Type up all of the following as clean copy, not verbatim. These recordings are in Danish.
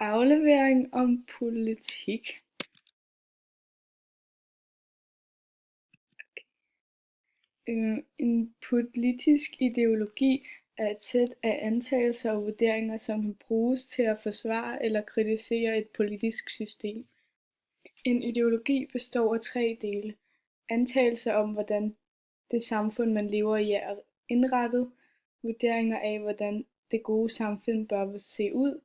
Aflevering om politik. En politisk ideologi er et sæt af antagelser og vurderinger, som kan bruges til at forsvare eller kritisere et politisk system. En ideologi består af 3 dele: antagelser om, hvordan det samfund, man lever i, er indrettet, vurderinger af, hvordan det gode samfund bør se ud,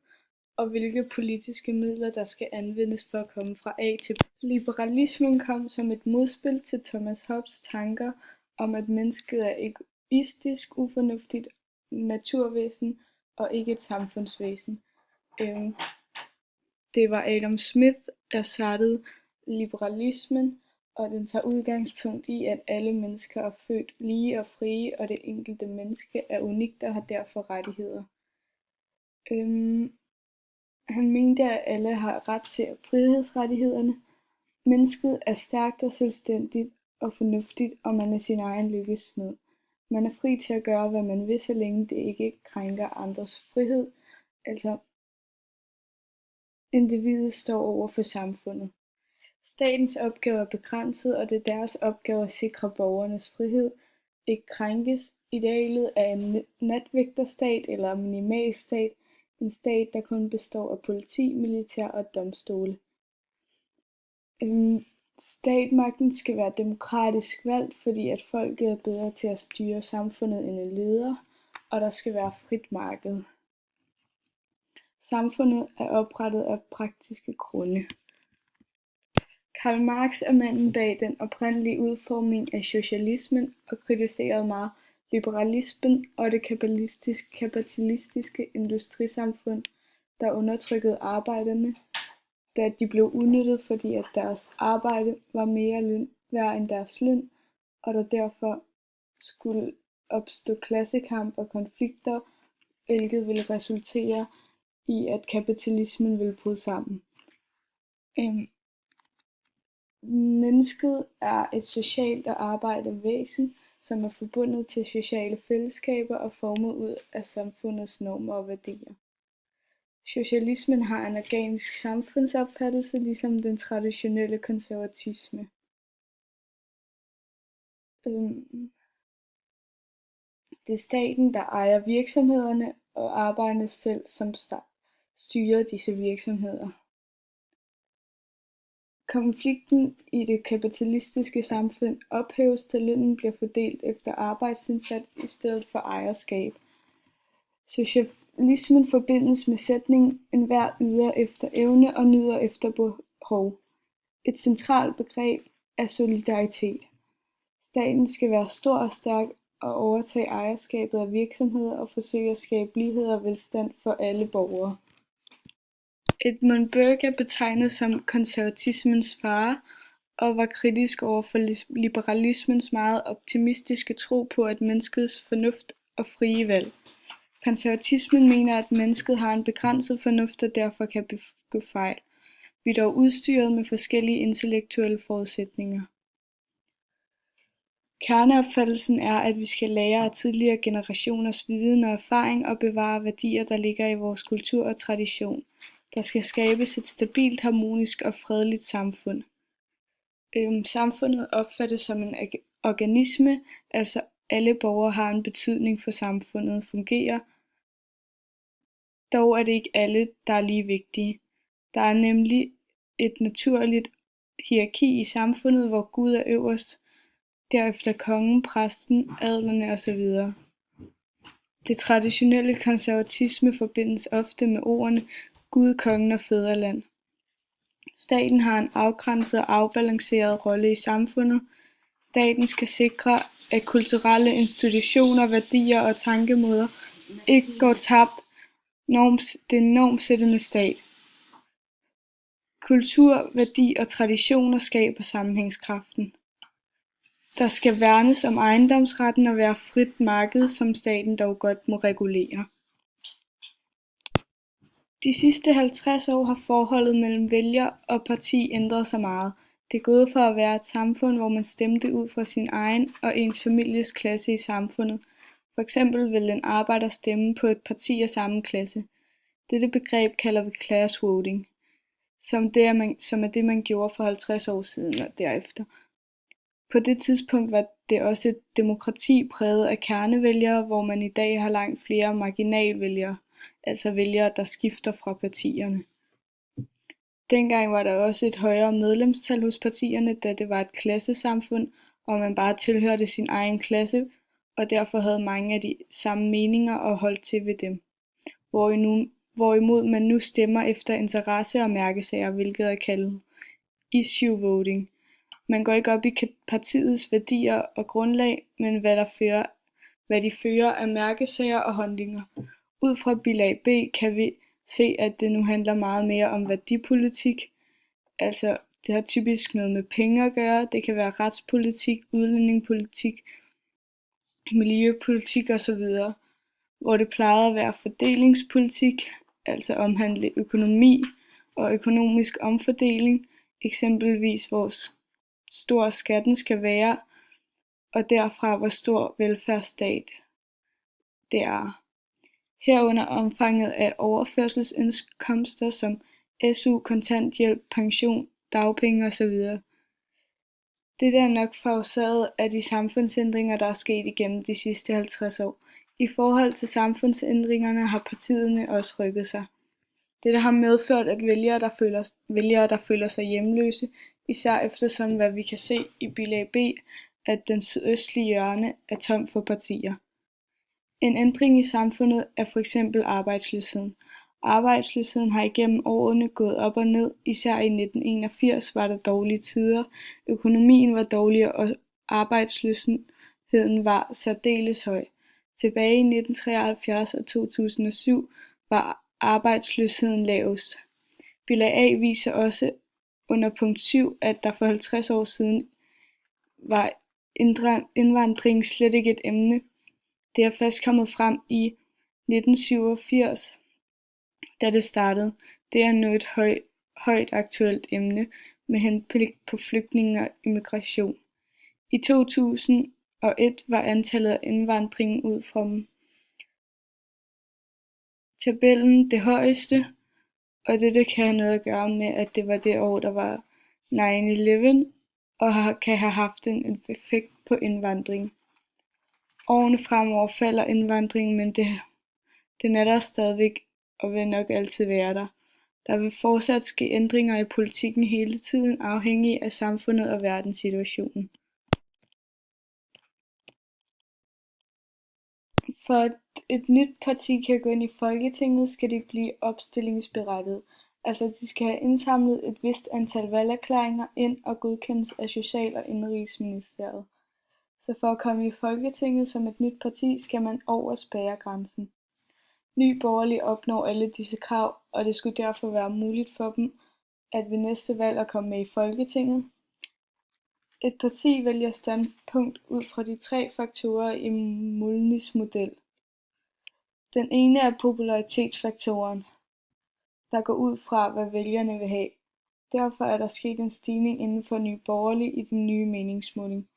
og hvilke politiske midler, der skal anvendes for at komme fra A til B. Liberalismen kom som et modspil til Thomas Hobbes' tanker om, at mennesket er et egoistisk, ufornuftigt naturvæsen og ikke et samfundsvæsen. Det var Adam Smith, der startede liberalismen, og den tager udgangspunkt i, at alle mennesker er født lige og frie, og det enkelte menneske er unikt og har derfor rettigheder. Han mente, at alle har ret til frihedsrettighederne. Mennesket er stærkt og selvstændigt og fornuftigt, og man er sin egen lykkes smed. Man er fri til at gøre, hvad man vil, så længe det ikke krænker andres frihed. Altså, individet står over for samfundet. Statens opgave er begrænset, og det er deres opgave at sikre borgernes frihed ikke krænkes. Idealet er en natvægterstat eller minimalstat, en stat, der kun består af politi, militær og domstole. Statmagten skal være demokratisk valgt, fordi at folket er bedre til at styre samfundet end en leder, og der skal være frit marked. Samfundet er oprettet af praktiske grunde. Karl Marx er manden bag den oprindelige udformning af socialismen og kritiserede meget liberalismen og det kapitalistiske industrisamfund, der undertrykkede arbejderne, da de blev udnyttet, fordi at deres arbejde var mere værd end deres løn, og der derfor skulle opstå klassekamp og konflikter, hvilket ville resultere i, at kapitalismen ville bryde sammen. Mennesket er et socialt og arbejdende væsen, som er forbundet til sociale fællesskaber og formet ud af samfundets normer og værdier. Socialismen har en organisk samfundsopfattelse, ligesom den traditionelle konservatisme. Det er staten, der ejer virksomhederne, og arbejderne selv, som styrer disse virksomheder. Konflikten i det kapitalistiske samfund ophæves, da lønnen bliver fordelt efter arbejdsindsats i stedet for ejerskab. Socialismen forbindes med sætningen enhver yder efter evne og nyder efter behov. Et centralt begreb er solidaritet. Staten skal være stor og stærk og overtage ejerskabet af virksomheder og forsøge at skabe lighed og velstand for alle borgere. Edmund Burke er betegnet som konservatismens far og var kritisk over for liberalismens meget optimistiske tro på at menneskets fornuft og frie valg. Konservatismen mener, at mennesket har en begrænset fornuft og derfor kan begå fejl. Vi er dog udstyret med forskellige intellektuelle forudsætninger. Kerneopfattelsen er, at vi skal lære af tidligere generationers viden og erfaring og bevare værdier, der ligger i vores kultur og tradition. Der skal skabes et stabilt, harmonisk og fredeligt samfund. Samfundet opfattes som en organisme, altså alle borgere har en betydning for samfundet fungerer. Dog er det ikke alle, der er lige vigtige. Der er nemlig et naturligt hierarki i samfundet, hvor Gud er øverst, derefter kongen, præsten, adlerne osv. Det traditionelle konservatisme forbindes ofte med ordene Gud, kongen og fædreland. Staten har en afgrænset og afbalanceret rolle i samfundet. Staten skal sikre, at kulturelle institutioner, værdier og tankemåder ikke går tabt. Det er en normsættende stat. Kultur, værdi og traditioner skaber sammenhængskraften. Der skal værnes om ejendomsretten og være frit marked, som staten dog godt må regulere. De sidste 50 år har forholdet mellem vælger og parti ændret sig meget. Det er gået fra at være et samfund, hvor man stemte ud fra sin egen og ens families klasse i samfundet. For eksempel vil en arbejder stemme på et parti af samme klasse. Dette begreb kalder vi class voting, som er det, man gjorde for 50 år siden og derefter. På det tidspunkt var det også et demokrati præget af kernevælgere, hvor man i dag har langt flere marginalvælgere, altså vælgere, der skifter fra partierne. Dengang var der også et højere medlemstal hos partierne, da det var et klassesamfund, og man bare tilhørte sin egen klasse, og derfor havde mange af de samme meninger og holdt til ved dem. Hvorimod man nu stemmer efter interesse og mærkesager, hvilket er kaldet issue voting. Man går ikke op i partiets værdier og grundlag, men hvad de fører af mærkesager og holdninger. Ud fra bilag B kan vi se, at det nu handler meget mere om værdipolitik. Altså, det har typisk noget med penge at gøre. Det kan være retspolitik, udlændingepolitik, miljøpolitik osv. Hvor det plejede at være fordelingspolitik, altså omhandle økonomi og økonomisk omfordeling, eksempelvis hvor stor skatten skal være, og derfra hvor stor velfærdsstat det er. Herunder omfanget af overførselsindkomster som SU, kontanthjælp, pension, dagpenge osv. Dette er nok forårsaget af de samfundsændringer, der er sket igennem de sidste 50 år. I forhold til samfundsændringerne har partierne også rykket sig. Dette har medført, at vælgere, der føler sig hjemløse, især eftersom hvad vi kan se i bilag B, at den sydøstlige hjørne er tom for partier. En ændring i samfundet er for eksempel arbejdsløsheden. Arbejdsløsheden har igennem årene gået op og ned, især i 1981 var der dårlige tider, økonomien var dårlig og arbejdsløsheden var særdeles høj. Tilbage i 1973 og 2007 var arbejdsløsheden lavest. Bilag A viser også under punkt 7, at der for 50 år siden var indvandring slet ikke et emne. Det er først kommet frem i 1987, da det startede. Det er nu et højt aktuelt emne med henblik på flygtninge og immigration. I 2001 var antallet af indvandring ud fra tabellen det højeste, og dette kan have noget at gøre med, at det var det år, der var 9/11, og kan have haft en effekt på indvandring. Årene fremover falder indvandringen, men den er der stadigvæk og vil nok altid være der. Der vil fortsat ske ændringer i politikken hele tiden, afhængig af samfundet og verdenssituationen. For at et nyt parti kan gå ind i Folketinget, skal de blive opstillingsberettiget. Altså de skal have indsamlet et vist antal valgerklæringer ind og godkendes af Social- og Indenrigsministeriet. Så for at komme i Folketinget som et nyt parti, skal man over spærregrænsen. Nye Borgerlige opnår alle disse krav, og det skulle derfor være muligt for dem at ved næste valg at komme med i Folketinget. Et parti vælger standpunkt ud fra de 3 faktorer i Mulnis model. Den ene er popularitetsfaktoren, der går ud fra, hvad vælgerne vil have. Derfor er der sket en stigning inden for Nye Borgerlige i den nye meningsmåling.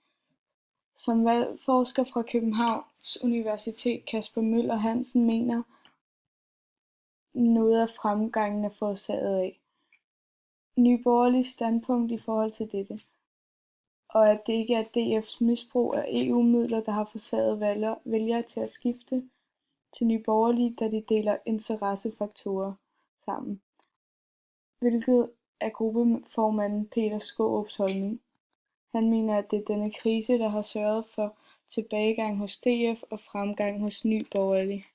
Som valgforsker fra Københavns Universitet Kasper Møller Hansen mener, noget af fremgangen er forårsaget af Nye Borgerliges standpunkt i forhold til dette, og at det ikke er DF's misbrug af EU-midler, der har forsaget vælgere til at skifte til Nye Borgerlige, da de deler interessefaktorer sammen, hvilket er gruppeformanden Peter Skaarups holdning. Han mener, at det er denne krise, der har sørget for tilbagegang hos DF og fremgang hos Nye Borgerlige.